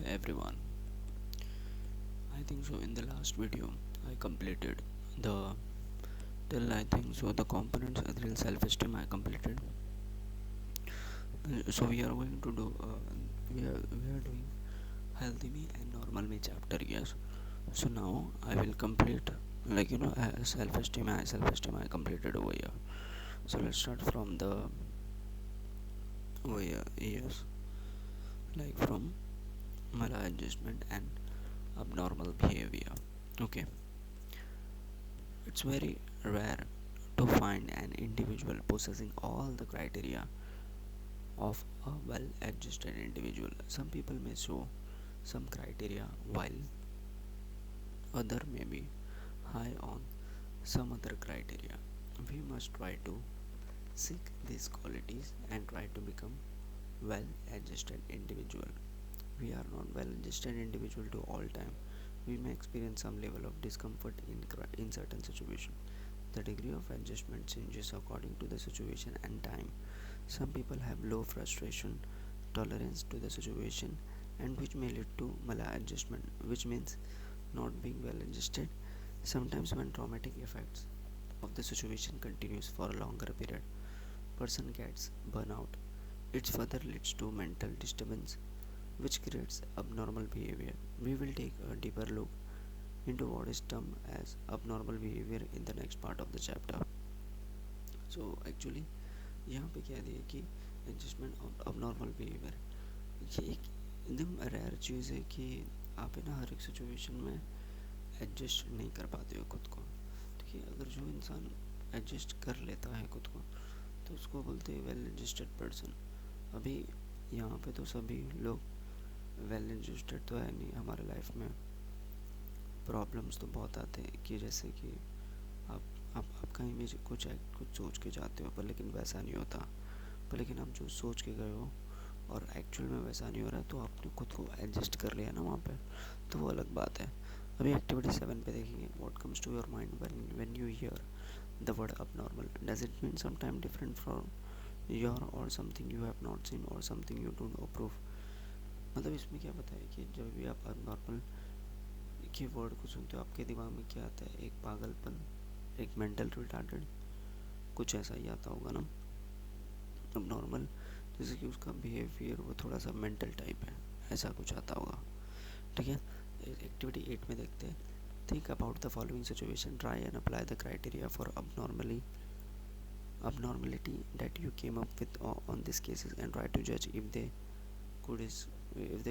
everyone. I think so. In the last video, I completed the till I think so the components of real self-esteem I completed. So we are going to do we are doing healthy me and normal me chapter. Yes. So now I will complete self-esteem I completed over here. So let's start from the over here. Yes, like from maladjustment and abnormal behavior. Okay. It's very rare to find an individual possessing all the criteria of a well adjusted individual. Some people may show some criteria while other may be high on some other criteria. We must try to seek these qualities and try to become well adjusted individual. We are not well adjusted individual to all time. We may experience some level of discomfort in certain situation. The degree of adjustment changes according to the situation and time. Some people have low frustration tolerance to the situation, and which may lead to maladjustment, which means not being well adjusted. Sometimes when traumatic effects of the situation continues for a longer period, person gets burnout. It further leads to mental disturbance, which creates abnormal behavior. We will take a deeper look into what is termed as abnormal behavior in the next part of the chapter. So actually यहाँ पे क्या दिया कि adjustment of abnormal behavior, ये एक एकदम rare चीज़ है कि आप है ना हर एक सिचुएशन में एडजस्ट नहीं कर पाते हो खुद को। ठीक है, अगर जो इंसान एडजस्ट कर लेता है खुद को तो उसको बोलते हैं वेल एडजस्टेड पर्सन। अभी यहाँ पे तो सभी लोग वेल एडजस्टेड तो है नहीं। हमारे लाइफ में प्रॉब्लम्स तो बहुत आते हैं कि जैसे कि आप कहीं भी कुछ सोच के जाते हो पर लेकिन वैसा नहीं होता, पर लेकिन आप जो सोच के गए हो और एक्चुअल में वैसा नहीं हो रहा है तो आपने खुद को एडजस्ट कर लिया ना वहाँ पे, तो वो अलग बात है। अभी एक्टिविटी 7 पे देखेंगे, what comes to your mind when you hear the word abnormal, does it mean some time different from your or something you have not seen or something you don't approve. मतलब इसमें क्या बताया कि जब भी आप abnormal के word को सुनते हो आपके दिमाग में क्या आता है, एक पागलपन, एक मेंटल रिटार्टेड, कुछ ऐसा ही आता होगा ना। अब नॉर्मल जैसे कि उसका बिहेवियर वो थोड़ा सा मेंटल टाइप है, ऐसा कुछ आता होगा। ठीक है, एक्टिविटी 8 में देखते हैं, think about the following situation, try and apply the criteria for abnormality that you came up with on these cases and try to judge if they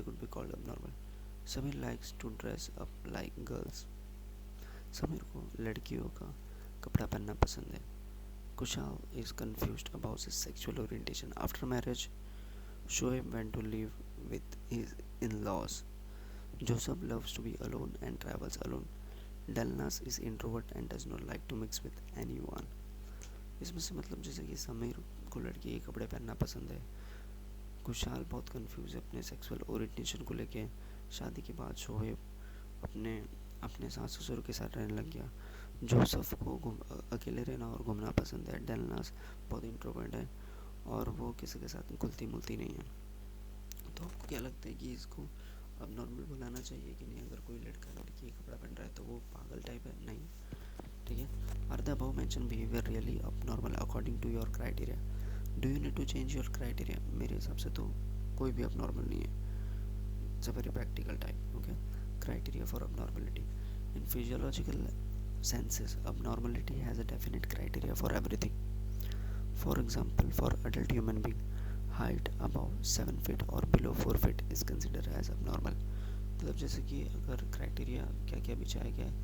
could be called abnormal. Samir likes to dress up like girls. Sameer को लड़कियों का कपड़ा पहनना पसंद है. Kushal is confused about his sexual orientation. After marriage, Shoaib went to live with his in-laws. Joseph loves to be alone and travels alone. Dalnas is introvert and does not like to mix with anyone. इसमें से मतलब जैसे कि समीर को लड़की के कपड़े पहनना पसंद है, कुशाल बहुत कंफ्यूज है अपने सेक्सुअल ओरिएंटेशन को लेके. शादी के बाद शोएब अपने अपने सास ससुर के साथ रहने लग गया. जोसेफ को अकेले रहना और घूमना पसंद है. डेलनास बहुत इंट्रोवर्ट है और वो किसी के साथ घुलती मुलती नहीं है. तो आपको क्या लगता है कि इसको अब नॉर्मल बुलाना चाहिए कि नहीं? अगर कोई लड़का लड़की कपड़ा पहन रहा है तो वो पागल टाइप है? नहीं. ठीक है, are the above mention behaviour really abnormal according to your criteria? Do you need to change your criteria? मेरे हिसाब से तो कोई भी अब नॉर्मल नहीं है. It's a very practical type. Okay, criteria for abnormality in physiological senses, abnormality has a definite criteria for everything. For example, for adult human being, height above 7 feet or below 4 feet is considered as abnormal. मतलब जैसे कि अगर criteria क्या क्या बिछाया गया है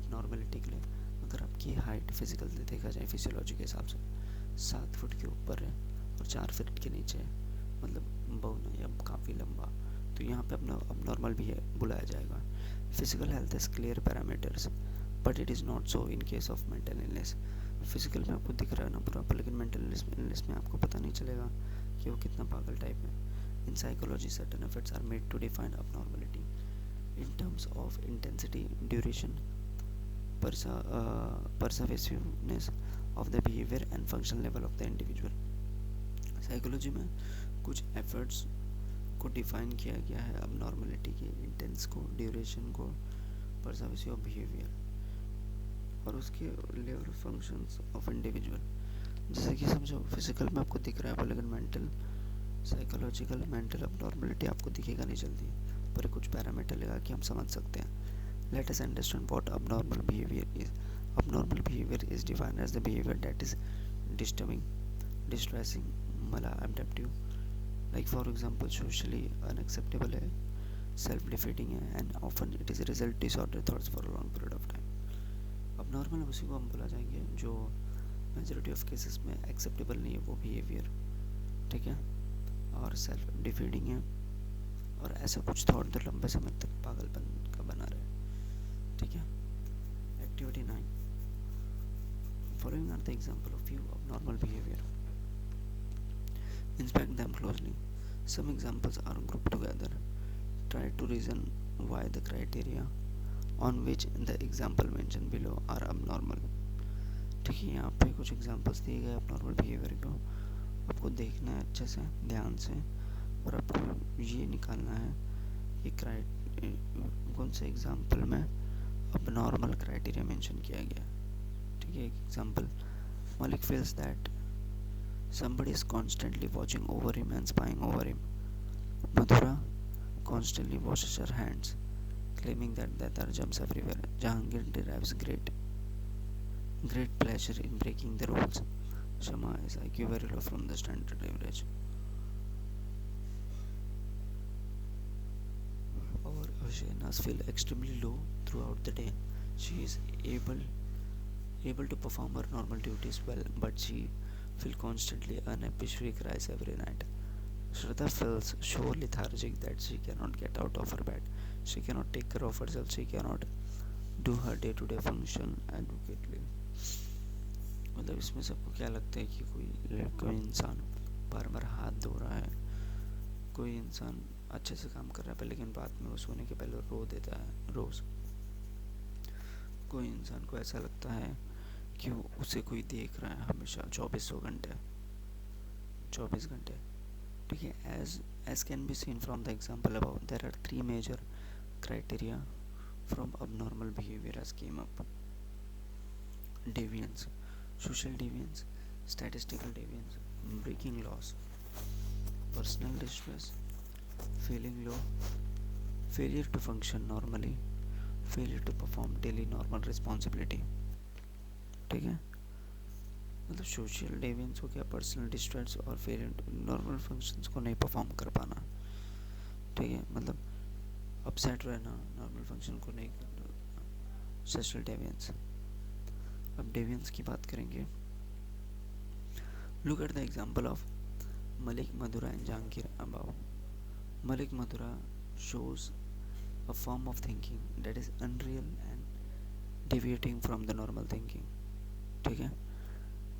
abnormality के लिए, अगर आपकी हाइट फिजिकल से देखा जाए फिजियोलॉजी के हिसाब से 7 फुट के ऊपर है और 4 फीट के नीचे है, मतलब बौना या काफ़ी लंबा, तो यहाँ पे अपना abnormal भी है बुलाया जाएगा. Physical health is clear parameters but it is not so in case of mental illness. Physical में आपको दिख रहा है ना प्रॉपर, लेकिन मेंटल इलनेस में आपको पता नहीं चलेगा कि वो कितना पागल टाइप है. In psychology certain efforts are made to define abnormality in terms of intensity, duration, pervasiveness of the behavior and functional level of the individual. Psychology में कुछ एफर्ट्स को डिफाइन किया गया है अब नॉर्मलिटी के इंटेंस को, ड्यूरेशन को, परसिस्टेंस ऑफ बिहेवियर और उसके लेवल फंक्शंस ऑफ इंडिविजुअल। जैसे कि समझो फिजिकल में आपको दिख रहा है, लेकिन मेंटल, साइकोलॉजिकल, मेंटल अब नॉर्मलिटी आपको दिखेगा नहीं जल्दी, पर कुछ पैरामीटर लगा कि हम समझ सकते हैं। Let us understand what abnormal behavior is. Abnormal behavior is defined as the behavior that is disturbing, distressing, maladaptive, like for example socially unacceptable है, self defeating है, and often it is a result disorder thoughts for a long period of time. abnormal उसी को हम बोला जाएंगे जो majority of cases में acceptable नहीं है वो बिहेवियर, ठीक है, और सेल्फ डिफीडिंग है, और ऐसा कुछ थॉट जो लंबे समय तक पागलपन का बना रहे, ठीक है। Activity 9, following are the example of few abnormal behavior. Inspect them closely. Some examples are grouped together. Try to reason why the criteria on which the example mentioned below are abnormal. ठीक है, यहाँ पे कुछ examples दिए गए abnormal behavior को, आपको देखना है अच्छे से, ध्यान से, और आपको ये निकालना है कि कौन से एग्जाम्पल में अब नॉर्मल क्राइटेरिया मेंशन किया गया। ठीक है, example, Malik feels that somebody is constantly watching over him and spying over him. Madhura constantly washes her hands, claiming that there are germs everywhere. Jahangir derives great pleasure in breaking the rules. Shama is IQ very low from the standard average. Or Shehnaaz feel extremely low throughout the day. She is able to perform her normal duties well, but she feels constantly unhappy. She cries every night. Shraddha feels so lethargic that she cannot get out of her bed. She cannot take care of herself. She cannot do her day-to-day function adequately. मतलब इसमें सबको क्या लगता है कि कोई इंसान बार बार हाथ धो रहा है, कोई इंसान अच्छे से काम कर रहा है लेकिन बाद में वो सोने के पहले रो देता है रोज़। कोई इंसान को ऐसा लगता है कि उसे कोई देख रहा है हमेशा 24 घंटे। ठीक है, as can be seen from the example above, there are three major criteria from abnormal behavior as came up. Deviance, social deviance, statistical deviance, breaking laws, personal distress, feeling low, failure to function normally, failure to perform daily normal responsibility. ठीक है, मतलब social deviance हो गया, personal distress और failure normal functions को नहीं perform कर पाना। ठीक है, मतलब अपसेट रहना, नॉर्मल फंक्शन को नहीं करना, सोशल डेवियंस। अब डेवियंस की बात करेंगे। Look at the example of Malik, Madhura and Jahangir above. Malik Madhura shows a form of thinking that is unreal and deviating from the normal thinking. ठीक है,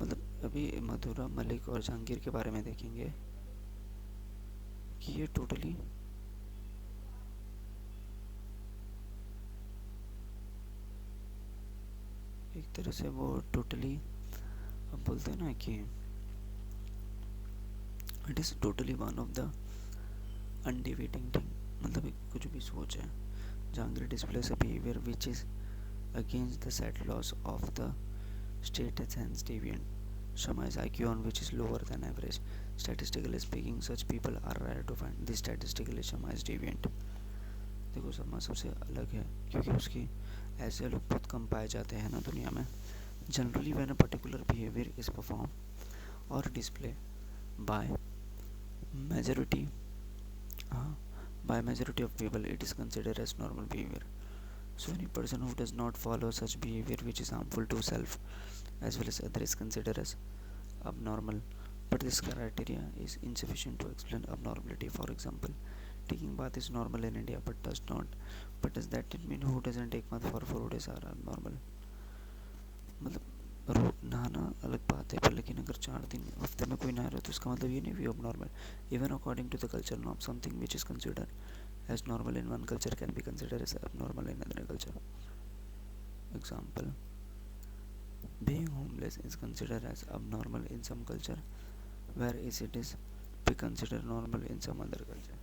मतलब अभी मधुरा, मलिक और जहांगीर के बारे में देखेंगे कि ये टोटली एक तरह से वो टोटली अब बोलते हैं ना कि it is totally one of the undeviating thing, मतलब कुछ भी सोच है। जहांगीर displace a behaviour which is against the set laws of the state hence deviant. Shama is IQ on which is lower than average. Statistically speaking, such people are rare to find. This statistically Shama is deviant. देखो शर्मा सबसे अलग है क्योंकि उसकी ऐसे लोग बहुत कम पाए जाते हैं ना दुनिया में। Generally when a particular behavior is performed or display by majority of people, it is considered as normal behavior. So any person who does not follow such behavior which is harmful to self as well as other is considered as abnormal. But this criteria is insufficient to explain abnormality. For example, taking bath is normal in India but does that mean who doesn't take bath for 4 days are abnormal? मतलब रोज नहाना अलग बात है, पर लेकिन अगर 4 दिन हफ्ते में कोई नहा रहा तो इसका मतलब ये नहीं भी abnormal. Even according to the cultural norm, something which is considered as normal in one culture can be considered as abnormal in another culture. Example, being homeless is considered as abnormal in some culture, whereas it is be considered normal in some other culture.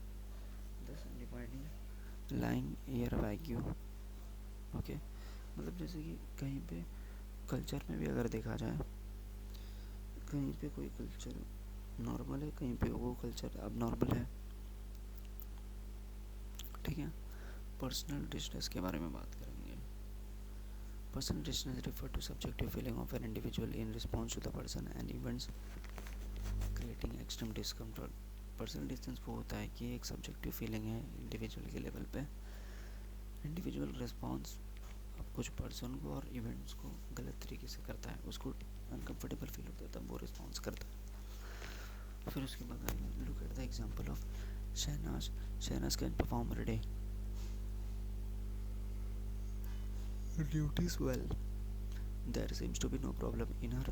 Lying air वैक्यू। Okay, मतलब जैसे कि कहीं पे culture में भी अगर देखा जाए, कहीं पे कोई कल्चर नॉर्मल है, कहीं पे वो कल्चर अब नॉर्मल है, ठीक है। पर्सनल डिस्ट्रेस के बारे में बात करेंगे। Personal distress refer to subjective feeling of an individual in response to the person and events creating extreme discomfort. Personal distance वो होता है कि एक सब्जेक्टिव फीलिंग है इंडिविजुअल के लेवल पे, इंडिविजुअल रिस्पॉन्स अब कुछ पर्सन को और इवेंट्स को गलत तरीके से करता है, उसको अनकंफर्टेबल फील होता है, तब वो रिस्पॉन्स करता है। फिर उसके बाद look at the example of Shahnaz. Shahnaz can perform every day duties well. There seems to be no problem in her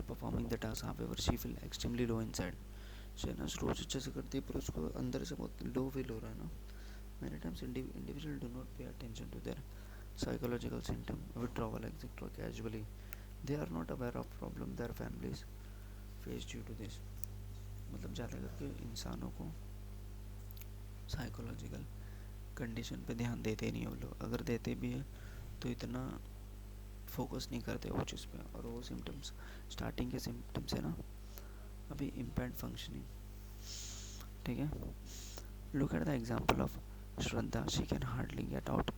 performing the task. However, she feel extremely low inside. Shahnaz रोज अच्छे से करती है पर उसको अंदर से बहुत लो फील हो रहा है ना। Many times individuals do not pay attention to their psychological symptom, withdrawal, etc. casually. They are not aware of problem their families face due to this. मतलब ज़्यादा करके इंसानों को साइकोलॉजिकल कंडीशन पे ध्यान देते नहीं वो लोग, अगर देते भी है तो इतना फोकस नहीं करते वो चीज़ पे। और वो सिम्टम्स स्टार्टिंग के सिम्टम्स है ना, अभी इम्पेयर्ड फंक्शनिंग, ठीक है। Look at the example of Shraddha. She can hardly get out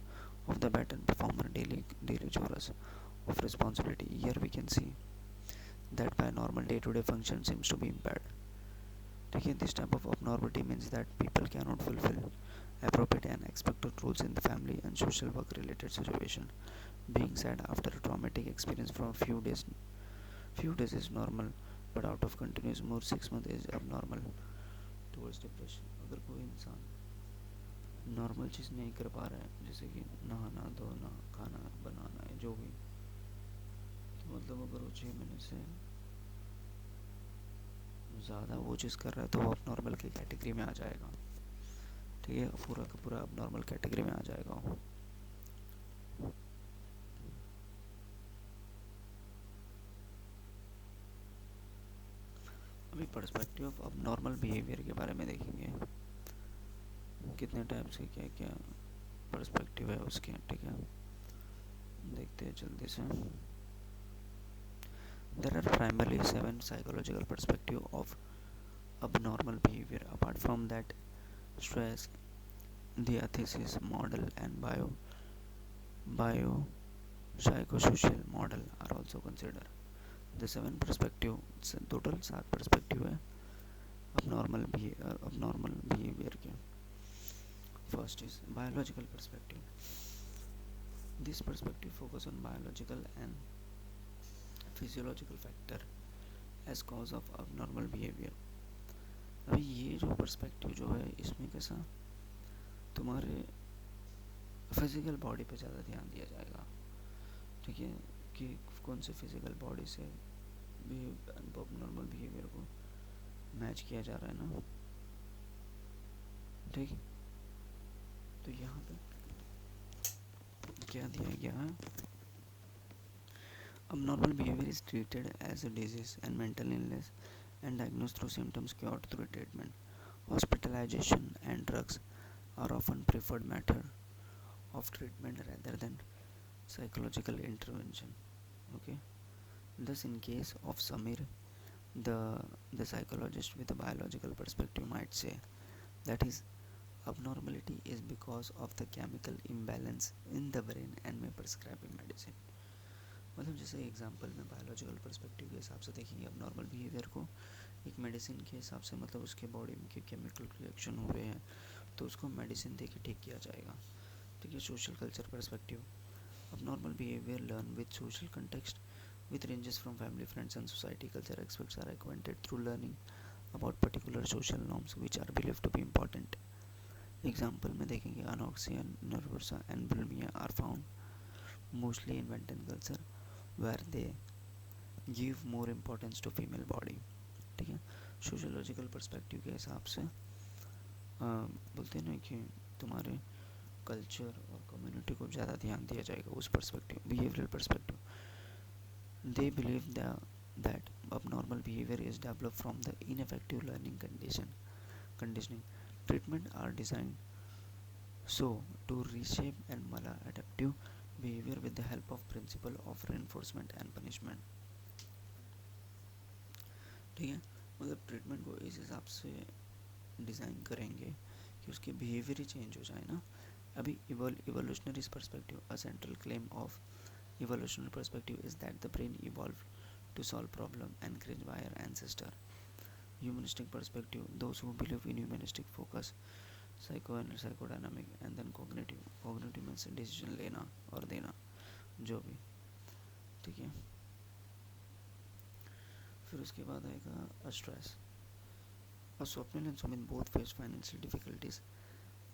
of the bed and perform her daily chores of responsibility. Here we can see that by normal day-to-day function seems to be impaired. ठीक है, this type of abnormality means that people cannot fulfill appropriate and expected roles in the family and social work-related situation. Being sad after a traumatic experience from few days is normal, but out of continuous more 6 months is abnormal towards depression. अगर कोई इंसान normal चीज़ नहीं कर पा रहा है, जैसे कि नहाना धोना खाना बनाना है जो भी, तो मतलब अगर वो 6 महीने से ज़्यादा वो चीज़ कर रहा है तो वो अब नॉर्मल की कैटेगरी में आ जाएगा, ठीक है, पूरा का पूरा अब नॉर्मल कैटेगरी में आ जाएगा। अभी पर्सपेक्टिव ऑफ अब नॉर्मल बिहेवियर के बारे में देखेंगे, कितने टाइप्स के क्या क्या पर्सपेक्टिव है उसके, ठीक है, देखते हैं जल्दी से। There are primarily 7 psychological perspectives of abnormal behavior. Apart from that, stress, the thesis model, and biopsychosocial model are also considered. The 7 perspective, total 7 perspective है abnormal behavior के. First is biological perspective. This perspective focus on biological and physiological factor as cause of abnormal behavior. अभी ये जो perspective जो है इसमें कैसा तुम्हारे फिजिकल बॉडी पे ज़्यादा ध्यान दिया जाएगा, ठीक है, कि कौन से फिजिकल बॉडी से abnormal बिहेवियर को मैच किया जा रहा है ना, ठीक। तो यहाँ पे क्या दिया गया है, abnormal behavior is treated as a disease and mental illness and diagnosed through symptoms cured through treatment. Hospitalization and drugs are often preferred method of treatment rather than psychological intervention. Okay. Thus, in case of Samir, the psychologist with a biological perspective might say that his abnormality is because of the chemical imbalance in the brain and may prescribe him medicine. मतलब जैसे example में biological perspective के हिसाब से देखेंगे अब normal behaviour को, एक मेडिसिन के हिसाब से, मतलब उसके बॉडी में के केमिकल रिएक्शन हो रहे हैं तो उसको मेडिसिन दे के ठीक किया जाएगा, ठीक है। सोशल कल्चर पर्सपेक्टिव, अब normal behaviour learn with social context with ranges from family, friends and society. Culture aspects are acquainted through learning about particular social norms which are believed to be important. Example में देखेंगे anorexia nervosa and bulimia are found mostly in Western culture where they give more importance to female body, ठीक है। Sociological perspective के हिसाब से बोलते हैं ना कि तुम्हारे कल्चर और कम्युनिटी को ज़्यादा ध्यान दिया जाएगा उस perspective, behavioural perspective. They believe that abnormal behavior is developed from the ineffective learning conditioning. Treatment are designed So to reshape and maladaptive behavior with the help of principle of reinforcement and punishment. ठीक है, मतलब treatment को इस हिसाब से design करेंगे कि उसके बिहेवियर ही चेंज हो जाए ना. अभी evolutionary perspective, a central claim of evolutionary perspective is that the brain evolved to solve problem encouraged by our ancestor. Humanistic perspective, those who believe in humanistic focus, psychodynamic and then cognitive means decision लेना और देना जो भी. ठीक है, फिर उसके बाद आएगा stress. Swapnil and Sumit both faced financial difficulties,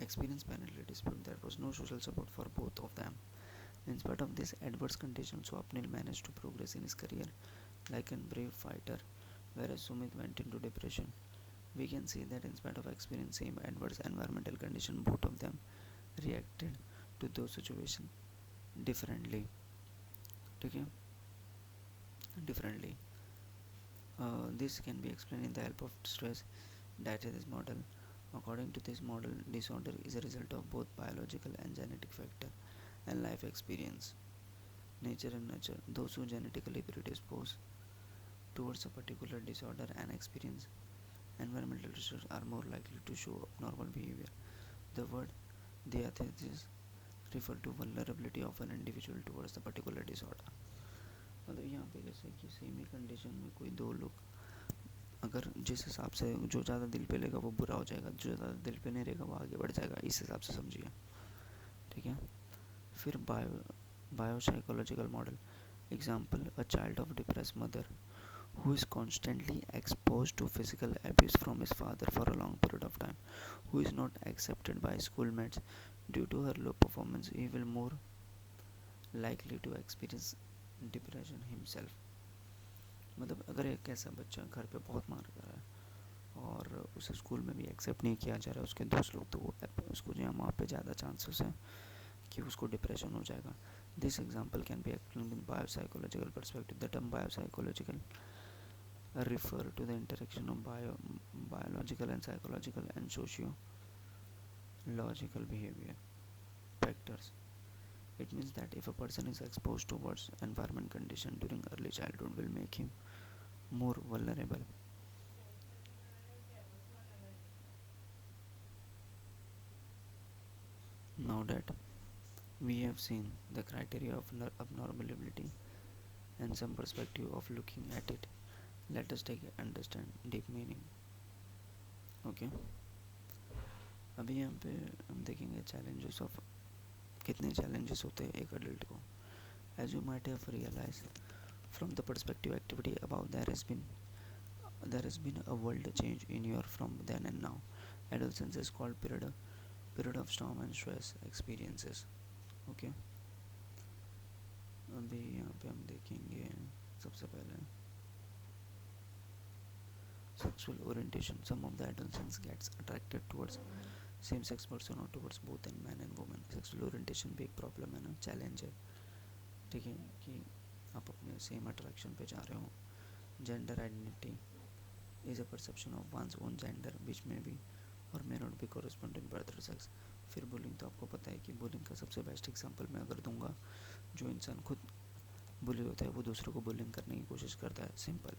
experienced parental dispute. There was no social support for both of them. In spite of this adverse condition, Swapnil managed to progress in his career like a brave fighter, whereas Sumit went into depression. We can see that in spite of experiencing same adverse environmental condition, both of them reacted to those situations differently. Okay? Differently. This can be explained in the help of stress diathesis model. According to this model, disorder is a result of both biological and genetic factor and life experience. Nature and nurture. Those who genetically predispose towards a particular disorder and experience environmental risks are more likely to show abnormal behavior. The word diathesis refer to vulnerability of an individual towards the particular disorder. मतलब यहाँ पे जैसे कि same ही condition में कोई दो लोग, अगर जिस हिसाब से जो ज़्यादा दिल पे लेगा वो बुरा हो जाएगा, जो ज़्यादा दिल पे नहीं रहेगा वो आगे बढ़ जाएगा, इस हिसाब से समझिए. ठीक है, फिर biopsychological model. Example, a child of depress mother who is constantly exposed to physical abuse from his father for a long period of time, who is not accepted by schoolmates due to her low performance, he will more likely to experience depression himself. मतलब अगर एक ऐसा बच्चा घर पे बहुत मार कर रहा है और उसे स्कूल में भी एक्सेप्ट नहीं किया जा रहा है उसके दोस्त लोग, तो वो उसको जो है वहाँ पे ज़्यादा चांसेस है कि उसको डिप्रेशन हो जाएगा. This example can be explained in biopsychological perspective. The term biopsychological refer to the interaction of biological and psychological and socio-logical behavior factors. It means that if a person is exposed to towards environment condition during early childhood will make him more vulnerable. Now that we have seen the criteria of abnormality and some perspective of looking at it, let us take understand deep meaning. Okay, अभी यहाँ पे हम देखेंगे challenges of, कितने challenges होते हैं एक adult को. As you might have realized from the perspective activity above, there has been a world change in your from then and now. Adolescence is called period of storm and stress experiences. Okay, अभी यहाँ पे हम देखेंगे सबसे पहले sexual orientation. Some of the adolescents gets attracted towards same sex person or towards both in men and women. Sexual orientation भी एक problem है ना, चैलेंज है. ठीक है, कि आप अपने सेम अट्रैक्शन पे जा रहे हो. Gender identity is a perception of one's own gender which may be or may not be corresponding to other sex. फिर बुलिंग, तो आपको पता है कि बुलिंग का सबसे बेस्ट एग्जांपल मैं अगर दूंगा, जो इंसान खुद बुली होता है वो दूसरों को बुलिंग करने की कोशिश करता है. सिंपल,